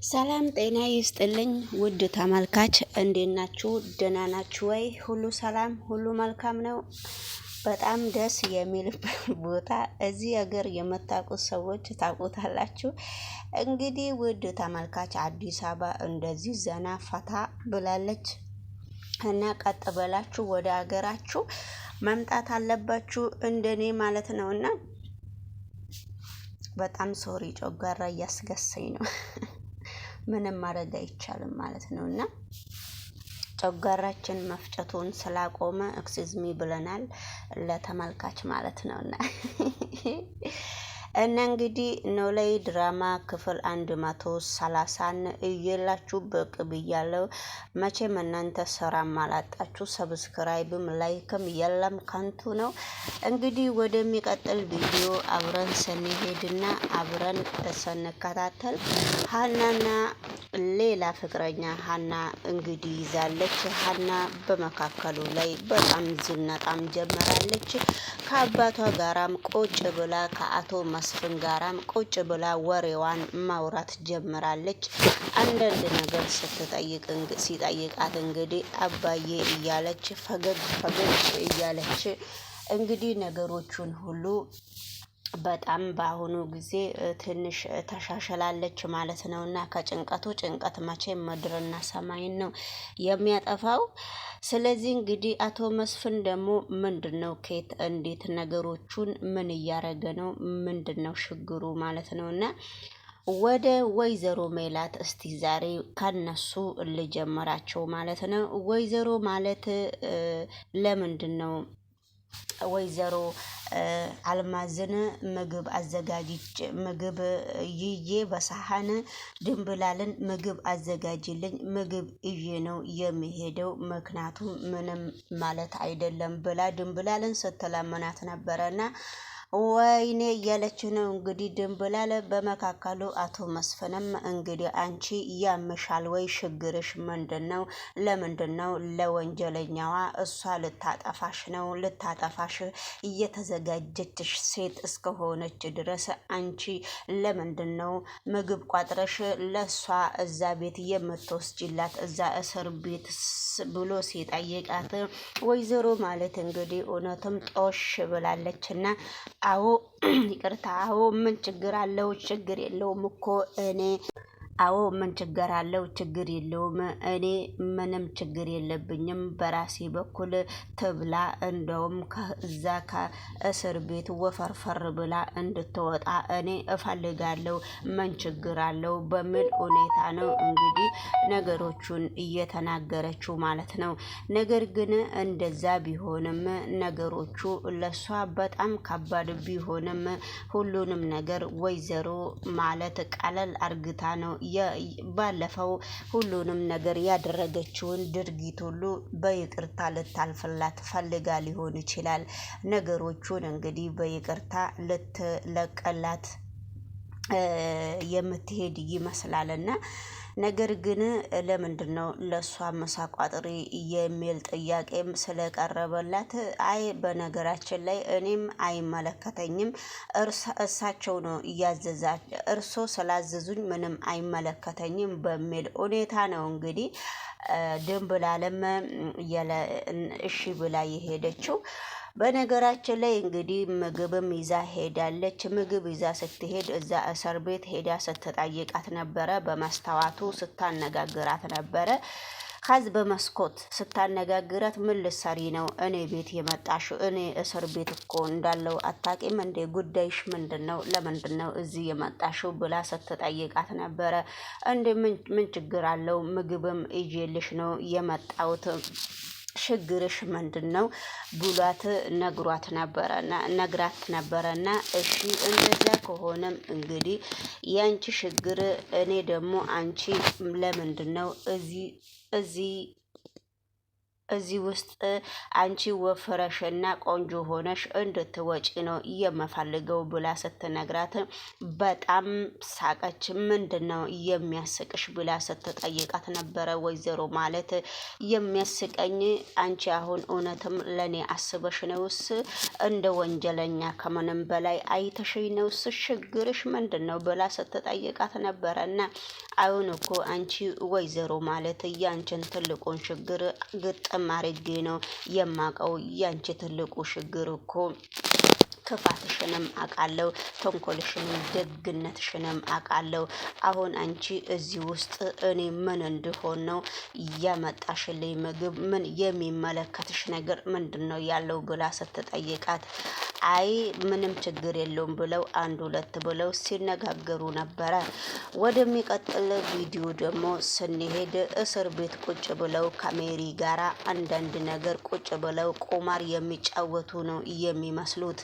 ሰላም ጤና ይስጥልኝ ውድ ተመልካች እንዴት ናችሁ? ደህና ናችሁ ወይ? ሁሉ ሰላም፣ ሁሉ መልካም ነው። በጣም ደስ የሚል ቦታ እዚህ ሀገር የምታውቁት ሰዎች ታውቁታላችሁ። እንግዲህ ውድ ተመልካች አዲስ አበባ እንደዚህ ዘና ፈታ ብላለች እና ቀጥ ብላችሁ ወደ ሀገራችሁ መምጣት አለባችሁ እንደኔ ማለት ነውና በጣም ሶሪ ጮጋራ እያስገሰኝ ነው። ምንም ማድረግ አይቻልም ማለት ነውና ጮጋራችን መፍጨቱን ስላቆመ ኤክስኪውዝ ሚ ብለናል ለተመልካች ማለት ነውና እና እንግዲህ ኖላዊ ድራማ ክፍል 130ን እየላችሁ ብቅ ብያለሁ። መቼም እናንተ ስራም አላጣችሁ፣ ሰብስክራይብም ላይክም የለም ከንቱ ነው። እንግዲህ ወደሚቀጥል ቪዲዮ አብረን ስንሄድና አብረን ስንከታተል ሀናና ሌላ ፍቅረኛ ሀና እንግዲህ ይዛለች። ሀና በመካከሉ ላይ በጣም ዝነጣም ጀመራለች። ከአባቷ ጋራም ቁጭ ብላ ከአቶ መስፍን ጋራም ቁጭ ብላ ወሬዋን ማውራት ጀምራለች። አንዳንድ ነገር ሲጠይቃት እንግዲህ አባዬ እያለች ፈገግ እያለች እንግዲህ ነገሮቹን ሁሉ በጣም በአሁኑ ጊዜ ትንሽ ተሻሽላለች ማለት ነውና ከጭንቀቱ ጭንቀት መቼም ምድርና ሰማይን ነው የሚያጠፋው። ስለዚህ እንግዲህ አቶ መስፍን ደግሞ ምንድነው ከየት እንዴት ነገሮቹን ምን እያረገ ነው ምንድነው ችግሩ ማለት ነውና ወደ ወይዘሮ ሜላት እስቲ ዛሬ ከነሱ ልጀምራቸው ማለት ነው። ወይዘሮ ማለት ለምንድነው ወይዘሮ አልማዝን ምግብ ይዤ በሳህን ድንብላልን ምግብ አዘጋጅልኝ ምግብ ይዤ ነው የሚሄደው ምክንያቱም ምንም ማለት አይደለም ብላ ድንብላልን ስትለምናት ነበረና ወይኔ እያለች ነው እንግዲህ ድንብላል። በመካከሉ አቶ መስፍንም እንግዲህ አንቺ ያምሻል ወይ? ችግርሽ ምንድነው? ለምንድነው ለወንጀለኛዋ እሷ ልታጠፋሽ እየተዘጋጀች ሴት እስከሆነች ድረስ አንቺ ለምንድነው ምግብ ቋጥረሽ ለሷ እዛ ቤት የምትወስጂላት እዛ እስር ቤት ብሎ ሲጠይቃት ወይዘሮ ማለት እንግዲህ እውነትም ጦሽ ብላለችና አዎ ይቅርታ፣ አዎ ምን ችግር አለው? ችግር የለውም እኮ እኔ አዎ ምን ችግር አለው? ችግር የለውም እኔ ምንም ችግር የለብኝም። በራሴ በኩል ትብላ፣ እንደውም ከዛ ከእስር ቤት ወፈርፈር ብላ እንድትወጣ እኔ እፈልጋለሁ። ምን ችግር አለው? በሚል ሁኔታ ነው እንግዲህ ነገሮቹን እየተናገረችው ማለት ነው። ነገር ግን እንደዛ ቢሆንም ነገሮቹ ለሷ በጣም ከባድ ቢሆንም ሁሉንም ነገር ወይዘሮ ማለት ቀለል አርግታ ነው ባለፈው ሁሉንም ነገር ያደረገችውን ድርጊት ሁሉ በይቅርታ ልታልፍላት ፈልጋ ሊሆን ይችላል። ነገሮቹን እንግዲህ በይቅርታ ልትለቀላት የምትሄድ ይመስላልና ነገር ግን ለምንድነው ለሷ መሳቋጥሪ የሚል ጥያቄም ስለቀረበላት አይ በነገራችን ላይ እኔም አይመለከተኝም እሳቸው ነው እያዘዛቸው እርሶ ስላዘዙኝ ምንም አይመለከተኝም በሚል ሁኔታ ነው እንግዲህ ድንብላለም እሺ ብላ የሄደችው። በነገራችን ላይ እንግዲህ ምግብም ይዛ ሄዳለች። ምግብ ይዛ ስትሄድ እዛ እስር ቤት ሄዳ ስትጠይቃት ነበረ። በመስታወቱ ስታነጋግራት ነበረ። ከዚ በመስኮት ስታነጋግራት ምን ልትሰሪ ነው እኔ ቤት የመጣሽው? እኔ እስር ቤት እኮ እንዳለው አታውቂም እንዴ? ጉዳይሽ ምንድነው? ለምንድነው እዚህ የመጣሽው ብላ ስትጠይቃት ነበረ። እንዴ ምን ችግር አለው? ምግብም ይዤልሽ ነው የመጣሁት ችግርሽ ምንድነው ብሏት ነግራት ነበረና እሺ እንደዛ ከሆነም እንግዲህ ያንቺ ችግር እኔ ደግሞ አንቺ ለምንድነው እዚህ ውስጥ አንቺ ወፍረሽና ቆንጆ ሆነሽ እንድትወጪ ነው የምፈልገው ብላ ስትነግራት በጣም ሳቀች። ምንድነው የሚያስቅሽ ብላ ስትጠይቃት ነበረ። ወይዘሮ ማለት የሚያስቀኝ አንቺ አሁን እውነትም ለኔ አስበሽ ነውስ? እንደ ወንጀለኛ ከምንም በላይ አይተሽኝ ነውስ? ችግርሽ ምንድነው ብላ ስትጠይቃት ነበረና አሁን እኮ አንቺ ወይዘሮ ማለት ያንቺን ትልቁን ችግር ግጥም አድርጌ ነው የማቀው። ያንቺ ትልቁ ችግር እኮ ክፋትሽንም አውቃለሁ፣ ተንኮልሽንም ደግነትሽንም አውቃለሁ። አሁን አንቺ እዚህ ውስጥ እኔ ምን እንደሆን ነው ያመጣሽልኝ? ምግብ ምን የሚመለከትሽ ነገር ምንድን ነው ያለው ብላ ስትጠይቃት አይ ምንም ችግር የለውም ብለው አንድ ሁለት ብለው ሲነጋገሩ ነበረ። ወደሚቀጥል ቪዲዮ ደግሞ ስንሄድ እስር ቤት ቁጭ ብለው ከሜሪ ጋራ አንዳንድ ነገር ቁጭ ብለው ቁማር የሚጫወቱ ነው የሚመስሉት።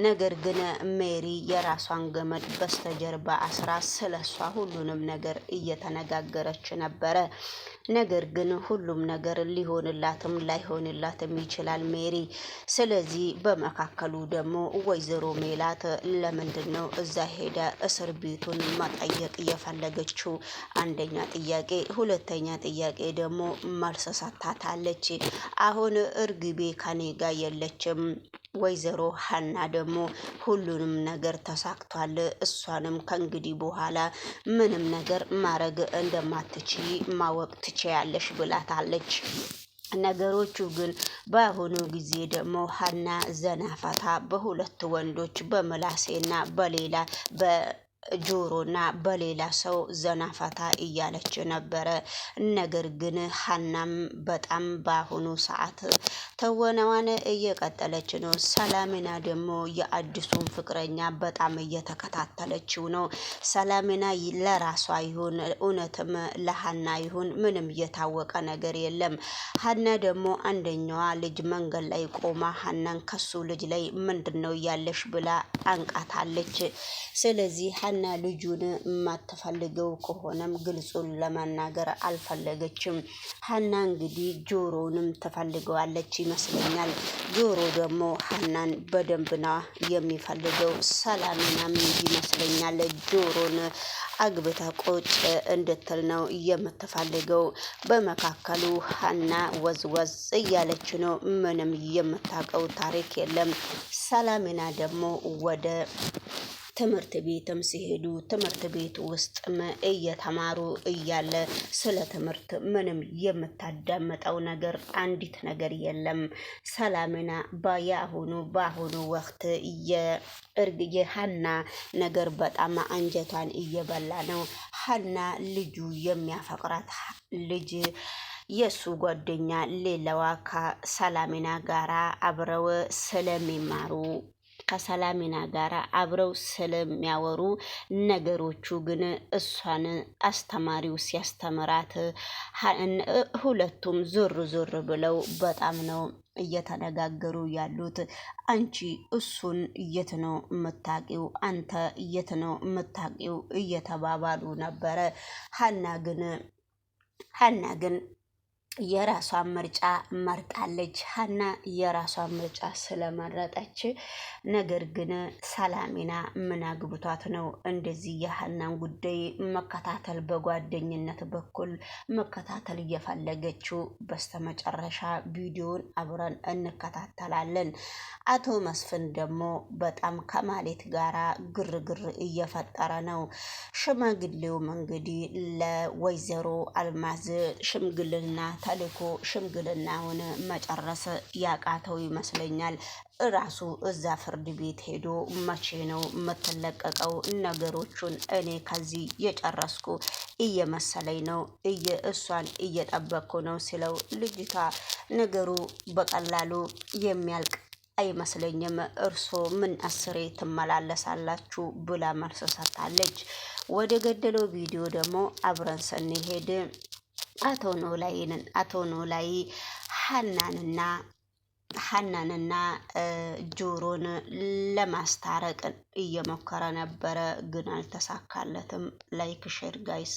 ነገር ግን ሜሪ የራሷን ገመድ በስተጀርባ አስራ ስለሷ ሁሉንም ነገር እየተነጋገረች ነበረ። ነገር ግን ሁሉም ነገር ሊሆንላትም ላይሆንላትም ይችላል ሜሪ። ስለዚህ በመካከሉ ደግሞ ወይዘሮ ሜላት ለምንድን ነው እዛ ሄዳ እስር ቤቱን መጠየቅ የፈለገችው? አንደኛ ጥያቄ። ሁለተኛ ጥያቄ ደግሞ መልስ ሰጥታታለች። አሁን እርግቤ ከኔ ጋር የለችም። ወይዘሮ ሀና ደግሞ ሁሉንም ነገር ተሳክቷል፣ እሷንም ከእንግዲህ በኋላ ምንም ነገር ማድረግ እንደማትችይ ማወቅ ትችያለሽ ብላታለች። ነገሮቹ ግን በአሁኑ ጊዜ ደግሞ ሀና ዘናፈታ በሁለት ወንዶች በምላሴና በሌላ ጆሮና በሌላ ሰው ዘናፈታ እያለች ነበረ። ነገር ግን ሀናም በጣም በአሁኑ ሰዓት ተወናዋን እየቀጠለች ነው። ሰላምና ደግሞ የአዲሱን ፍቅረኛ በጣም እየተከታተለችው ነው። ሰላምና ለራሷ ይሁን እውነትም ለሀና ይሁን ምንም የታወቀ ነገር የለም። ሀና ደግሞ አንደኛዋ ልጅ መንገድ ላይ ቆማ ሀናን ከሱ ልጅ ላይ ምንድን ነው ያለሽ ብላ አንቃታለች። ስለዚህ ሀና ልጁን የማትፈልገው ከሆነም ግልጹን ለመናገር አልፈለገችም። ሀና እንግዲህ ጆሮንም ትፈልገዋለች ይመስለኛል። ጆሮ ደግሞ ሀናን በደንብና የሚፈልገው ሰላምናም ይመስለኛል ጆሮን አግብታ ቁጭ እንድትል ነው የምትፈልገው። በመካከሉ ሀና ወዝወዝ እያለች ነው። ምንም የምታውቀው ታሪክ የለም። ሰላምና ደግሞ ወደ ትምህርት ቤትም ሲሄዱ ትምህርት ቤት ውስጥም እየተማሩ እያለ ስለ ትምህርት ምንም የምታዳምጠው ነገር አንዲት ነገር የለም። ሰላምና በአሁኑ ወቅት የሀና ነገር በጣም አንጀቷን እየበላ ነው። ሀና ልጁ የሚያፈቅራት ልጅ የሱ ጓደኛ ሌላዋ ከሰላምና ጋራ አብረው ስለሚማሩ ከሰላምና ጋር አብረው ስለሚያወሩ ነገሮቹ ግን እሷን አስተማሪው ሲያስተምራት ሁለቱም ዞር ዞር ብለው በጣም ነው እየተነጋገሩ ያሉት። አንቺ እሱን የት ነው የምታውቂው? አንተ የት ነው የምታውቂው? እየተባባሉ ነበረ። ሀና ግን የራሷን ምርጫ መርጣለች። ሀና የራሷን ምርጫ ስለመረጠች ነገር ግን ሰላሚና ምን አግብቷት ነው እንደዚህ የሀናን ጉዳይ መከታተል በጓደኝነት በኩል መከታተል እየፈለገችው? በስተመጨረሻ ቪዲዮን አብረን እንከታተላለን። አቶ መስፍን ደግሞ በጣም ከማሌት ጋራ ግርግር እየፈጠረ ነው። ሽማግሌውም እንግዲህ ለወይዘሮ አልማዝ ሽምግልና ተልኮ ሽምግልናውን መጨረስ ያቃተው ይመስለኛል። እራሱ እዛ ፍርድ ቤት ሄዶ መቼ ነው የምትለቀቀው? ነገሮቹን እኔ ከዚህ የጨረስኩ እየመሰለኝ ነው፣ እሷን እየጠበቅኩ ነው ሲለው ልጅቷ ነገሩ በቀላሉ የሚያልቅ አይመስለኝም፣ እርሶ ምን አስሬ ትመላለሳላችሁ ብላ መልስ ሰጥታለች። ወደ ገደለው ቪዲዮ ደግሞ አብረን ስንሄድ አቶ ኖላዊ ሀናንና ጆሮን ለማስታረቅ እየሞከረ ነበረ፣ ግን አልተሳካለትም። ላይክ ሼር ጋይስ